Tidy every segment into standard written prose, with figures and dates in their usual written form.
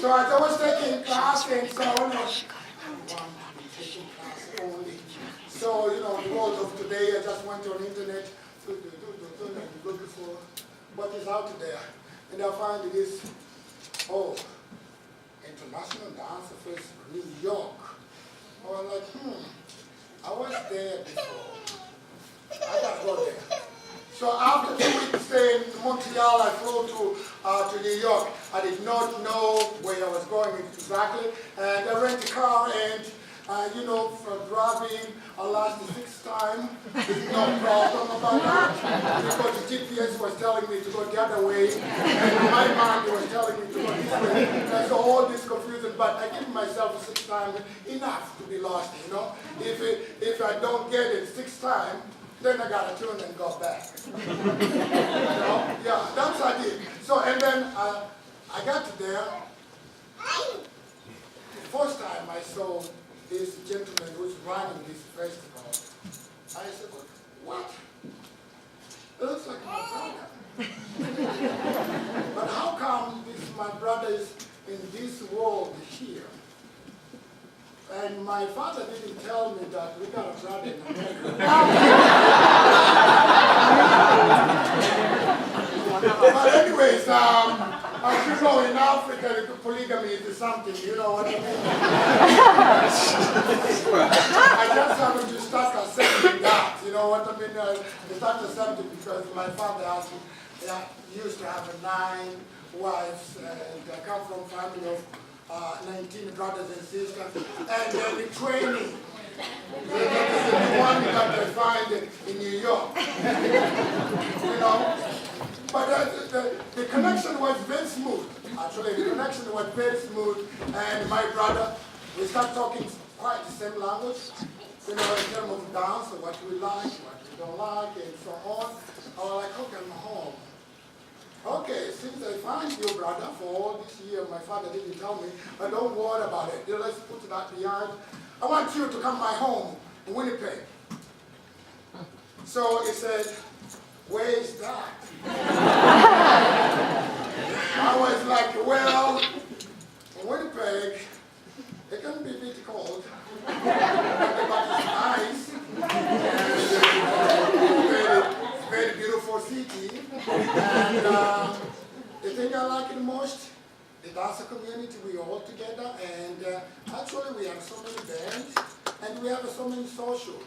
So as I was taking class, and so I'm taking class only. So, you know, the world of today, I just went on the internet and looking for what is out there. And I find this, International Dance Fest, New York. I was like, I was there before. I gotta go there. So after 2 weeks staying in Montreal, I flew to New York. I did not know where I was going exactly. And I rented a car and, for driving, I lost the 6th time. There's no problem about that. Because the GPS was telling me to go the other way. And my mind was telling me to go this way. And so all this confusion, but I give myself 6 times enough to be lost, you know. If I don't get it 6th time, then I gotta turn and go back. Yeah, that's what I did. So, and then I got there. The first time I saw this gentleman who's running this festival, I said, what? It looks like my brother. But how come my brother is in this world here? And my father didn't tell me that we got a brother in America. But anyways, as you know, in Africa, polygamy is something, you know what I mean? I just happened to start accepting that, you know what I mean? I started accepting because my father used to have 9 wives, and I come from a family of 19 brothers and sisters, and the training, the one that I find in New York, you know. But the connection was very smooth. Actually, the connection was very smooth, and my brother, we start talking quite the same language, you know, in terms of dance, what we like, what we don't like, and so on. I was like, okay, I'm home. Okay, since I find you, brother, for all this year, my father didn't tell me, but don't worry about it. Let's put that behind. I want you to come my home in Winnipeg. So he said, where is that? I was like, well, in Winnipeg, it can be a bit cold, but it's nice. Very beautiful city, and the thing I like the most, the dancer community, we all together, and actually we have so many bands, and we have so many social.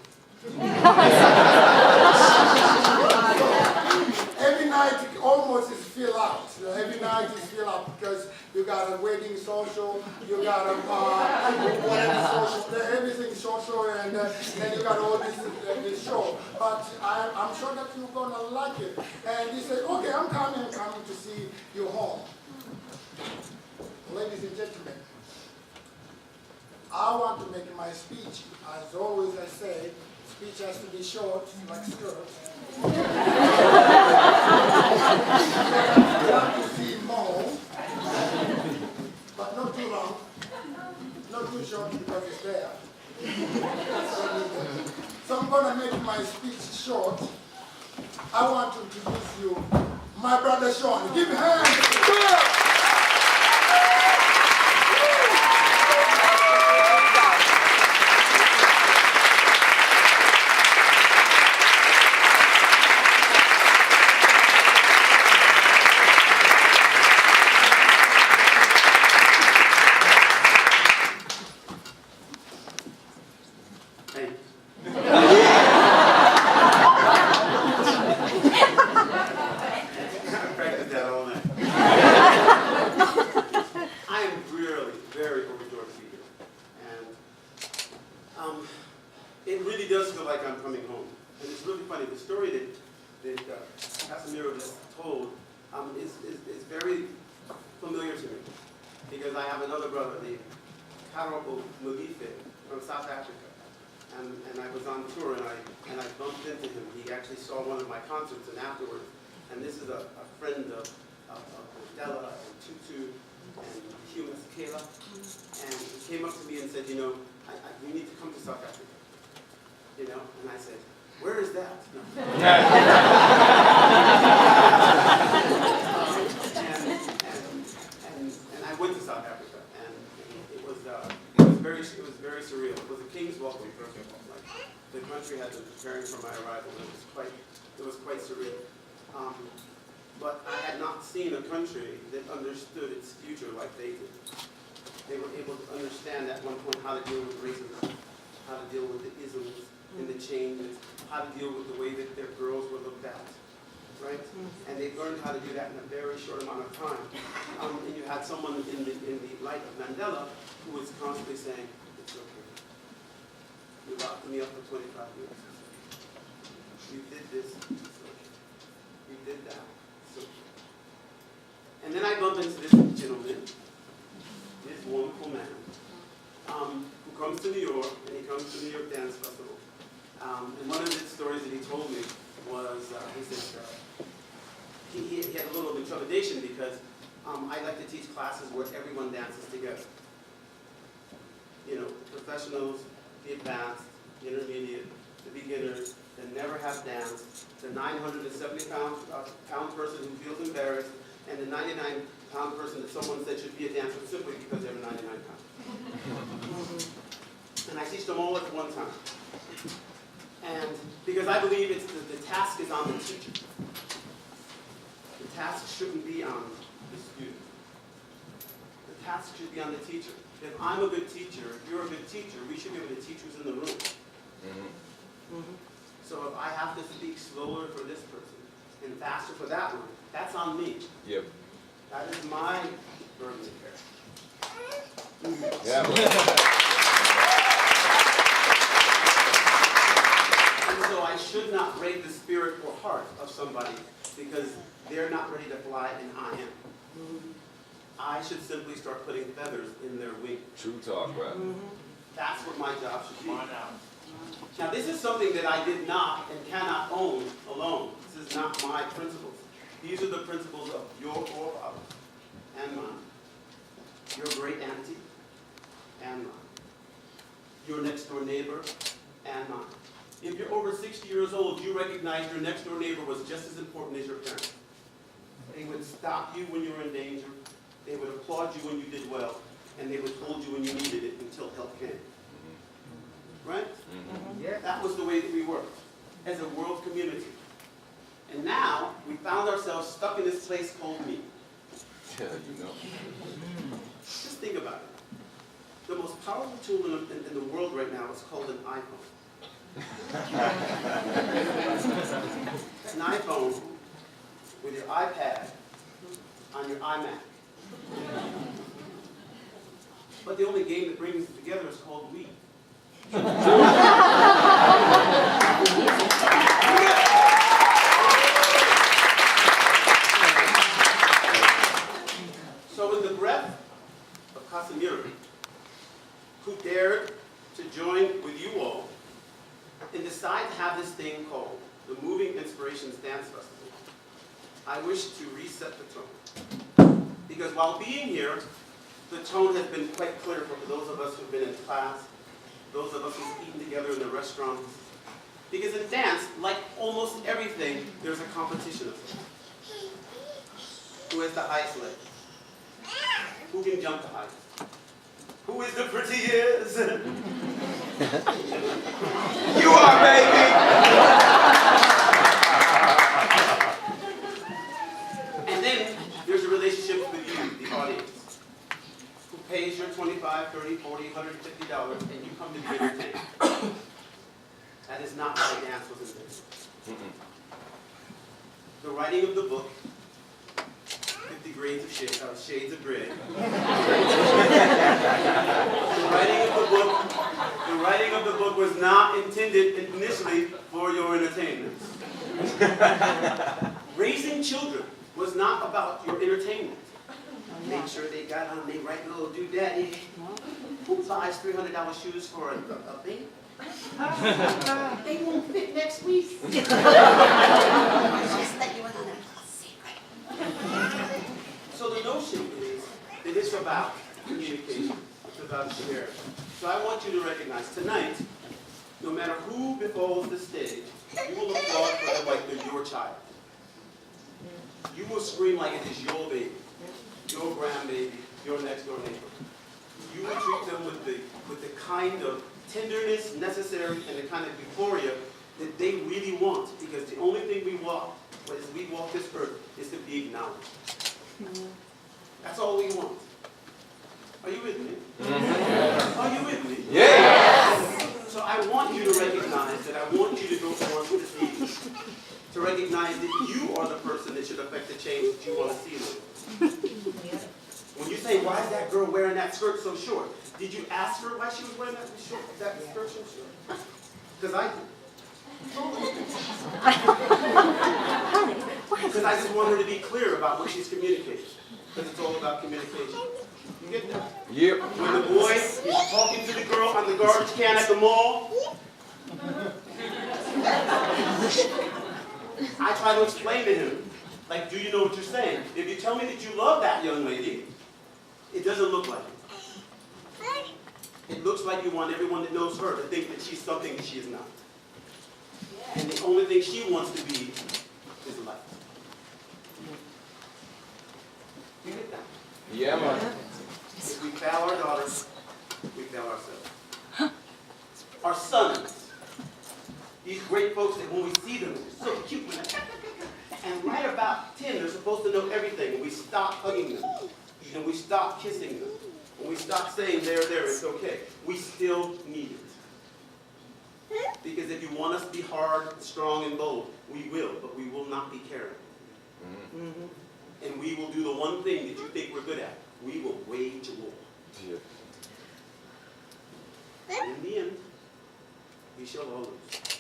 Every night it almost is fill out. Every night is fill out because you got a wedding social, you got a whatever social, everything social, and then you got all this show. But I'm sure that you're gonna like it. And he said, okay, I'm coming to see you home. Ladies and gentlemen, I want to make my speech, as always I say, speech has to be short, like skirts. I want to see more, but not too long, not too short because it's there. So I'm going to make my speech short. I want to introduce you, my brother Sean. Give him a hand. It really does feel like I'm coming home. And it's really funny. The story that Casimiro just told is very familiar to me. Because I have another brother named Casimiro Nhussi from South Africa. And I was on tour and I bumped into him. He actually saw one of my concerts and afterwards. And this is a friend of Della and Tutu and Hugh Kayla. And he came up to me and said, you know, you need to come to South Africa. You know, and I said, where is that? No. And I went to South Africa. was quite surreal. But I had not seen a country that understood its future like they did. They were able to understand at one point how to deal with racism, how to deal with the isms and the changes, how to deal with the way that their girls were looked at, right? And they learned how to do that in a very short amount of time. And you had someone in the light of Mandela who was constantly saying, it's okay. You locked me up for 25 years. You did this, it's okay. You did that, it's okay. And then I bumped into this gentleman, this wonderful man, who comes to New York, and he comes to New York Dance Festival. And one of the stories that he told me was, he said, he had a little intimidation because I like to teach classes where everyone dances together. You know, professionals, the advanced, the intermediate, the beginners, that never have danced, the 970-pound person who feels embarrassed, and the 99-pound person that someone said should be a dancer simply because they're 99 pounds. And I teach them all at one time. And because I believe it's the task is on the teacher. The task shouldn't be on the student. The task should be on the teacher. If I'm a good teacher, if you're a good teacher, we should be able to teach who's in the room. So if I have to speak slower for this person and faster for that one, that's on me. Yep. That is my burden to carry. Yeah. And so I should not break the spirit or heart of somebody because they're not ready to fly and I am. I should simply start putting feathers in their wings. True talk, right? That's what my job should be. Now this is something that I did not and cannot own alone. This is not my principles. These are the principles of your forefathers and mine. Your great auntie and mine. Your next door neighbor and mine. If you're over 60 years old, you recognize your next door neighbor was just as important as your parents. They would stop you when you were in danger. They would applaud you when you did well. And they would hold you when you needed it until help came. Right? Yeah, that was the way that we worked as a world community. And now, we found ourselves stuck in this place called me. Yeah, you know. Just think about it. The most powerful tool in the world right now is called an iPhone. An iPhone with your iPad on your iMac. But the only game that brings it together is called we. So in the breath of Casimiro, who dared to join with you all and decide to have this thing called the Moving Inspirations Dance Festival, I wish to reset the tone. Because while being here, the tone has been quite clear for those of us who've been in class, those of us who've eaten together in the restaurants. Because in dance, like almost everything, there's a competition of it. Who has the highest leg? Who can jump the highest? Who is the prettiest? You are, baby! And then there's a relationship with you, the audience, who pays your $25, $30, $40, $150, and you come to be entertained. That is not why dance was invented. The writing of the book, 50 Shades of Grey. The writing of the book was not intended initially for your entertainment. Raising children was not about your entertainment. Make sure they got on their right little doodaddy. Who buys $300 shoes for a baby? They won't fit next week. Just let you in on a secret. So the notion is that it's about communication. It's about sharing. So I want you to recognize tonight, no matter who befalls the stage, you will applaud for them like they're your child. You will scream like it is your baby, your grandbaby, your next door neighbor. You will treat them with the kind of tenderness necessary and the kind of euphoria that they really want, because the only thing we walk, as we walk this earth, is to be acknowledged. That's all we want. Are you with me? Are you with me? Yes! So I want you to recognize that I want you to go forward with this evening, to recognize that you are the person that should affect the change that you want to see in the world. When you say, why is that girl wearing that skirt so short? Did you ask her why she was wearing that skirt so short? Because I did. Because I just want her to be clear about what she's communicating. Because it's all about communication. You get that? Yep. When the boy is talking to the girl on the garbage can at the mall, I try to explain to him, like, do you know what you're saying? If you tell me that you love that young lady, it doesn't look like it. It looks like you want everyone that knows her to think that she's something that she is not. And the only thing she wants to be is light. You get that? Yeah, man. If we fail our daughters, we fail ourselves. Our sons, these great folks that when we see them, they're so cute. And right about 10, they're supposed to know everything. And we stop hugging them. And we stop kissing them. And we stop saying, there, it's okay. We still need it. Because if you want us to be hard, strong, and bold, we will, but we will not be caring. And we will do the one thing that you think we're good at. We will wage war. Yeah. And in the end, we shall all lose.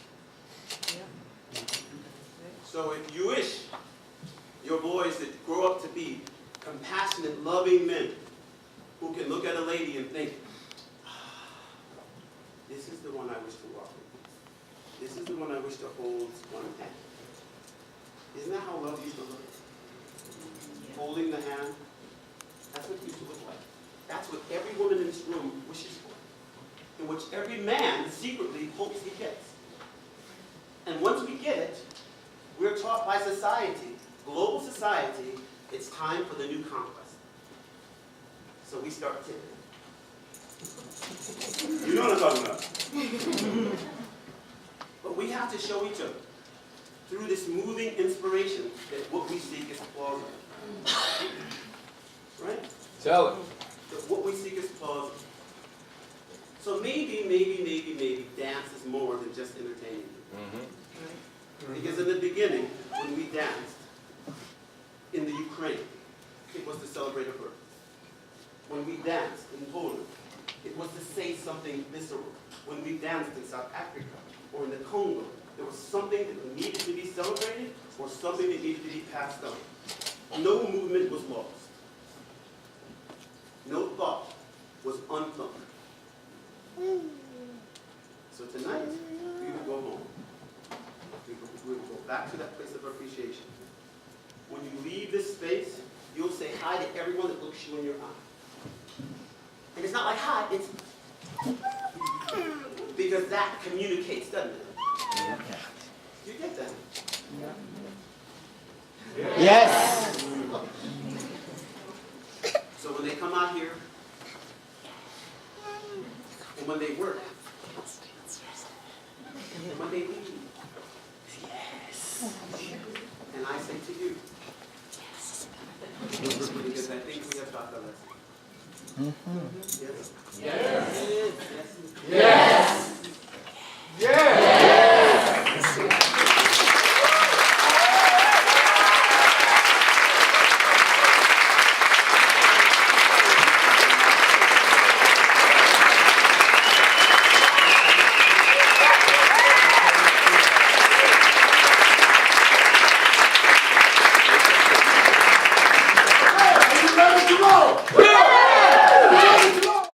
So if you wish your boys to grow up to be compassionate, loving men who can look at a lady and think, this is the one I wish to walk with. This is the one I wish to hold one hand. Isn't that how love used to look? Holding the hand. That's what it used to look like. That's what every woman in this room wishes for. And which every man secretly hopes he gets. And once we get it, we're taught by society, global society, it's time for the new conquest. So we start tipping. You know what I'm talking about. But we have to show each other, through this moving inspiration, that what we seek is plausible. Right? Tell it. That what we seek is plausible. So maybe, dance is more than just entertaining. Because in the beginning, when we danced in the Ukraine, it was to celebrate a birth. When we danced in Poland, it was to say something visceral. When we danced in South Africa or in the Congo, there was something that needed to be celebrated or something that needed to be passed on. No movement was lost. No thought was unplugged. So tonight, we will go home. We will go back to that place of appreciation. When you leave this space, you'll say hi to everyone that looks you in your eye. And it's not like hi, it's because that communicates, doesn't it? You get that? Yes. So when they come out here, and when they work, and when they leave, and I say to you, because I think we have taught the lesson. Yes? Yes. Yes.